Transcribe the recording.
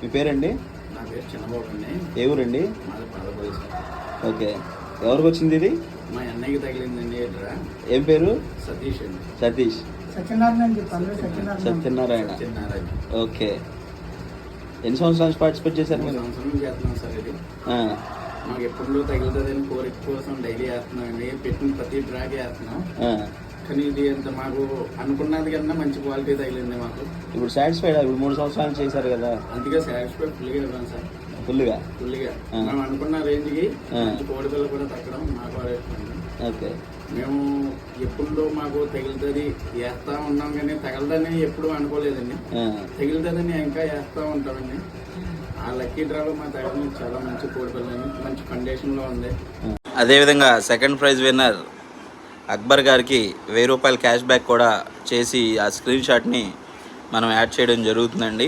మీ పేరండి? నా పేరు చిన్నబాబు అండి. ఏ ఊరండి? మాది పాలపల్లి సార్. ఓకే, ఎవరికి వచ్చింది ఇది? మా అన్నయ్యకి తగిలిందండి. ఏం పేరు? సతీష్ అండి. సతీష్. సత్యనారాయణ. సత్యనారాయణ. ఓకే, ఎన్ని సంవత్సరాల నుంచి పార్టిసిపేట్ చేశారు మీరు? సంవత్సరం నుంచి చేస్తున్నాం సార్. ఇది మాకు ఎప్పుడు తగులుతుందని కోరిక కోసం డైలీ వేస్తున్నాం అండి. పెట్టిన ప్రతి డ్రాగ్ వేస్తున్నాం. కానీ ఇది అంత మాకు అనుకున్నది కన్నా మంచి క్వాలిటీ తగిలింది మాకు. ఇప్పుడు సాటిస్ఫైడ్? ఇప్పుడు 3 సంవత్సరాలు చేశారు కదా, అందుకే సాటిస్ఫైడ్ ఫుల్గా ఇవ్వాలి సార్. ఫుల్గా మనం అనుకున్న రేంజ్కి మంచి కోడిపిల్ల కూడా తగ్గడం మాకు ఆలోచించండి. ఓకే, మేము ఎప్పుడు మాకు తగులుతుంది వేస్తా ఉన్నాం, కానీ తగలదని ఎప్పుడు అనుకోలేదండి. తగులుతుందని ఇంకా వేస్తా ఉంటామండి. ఆ లక్కీ డ్రాలో మా తగలని చాలా మంచి కోడిపిల్లని మంచి కండిషన్లో ఉంది. అదేవిధంగా సెకండ్ ప్రైజ్ విన్నర్ అక్బర్ గారికి 1000 రూపాయల క్యాష్ బ్యాక్ కూడా చేసి ఆ స్క్రీన్ షాట్ని మనం యాడ్ చేయడం జరుగుతుందండి.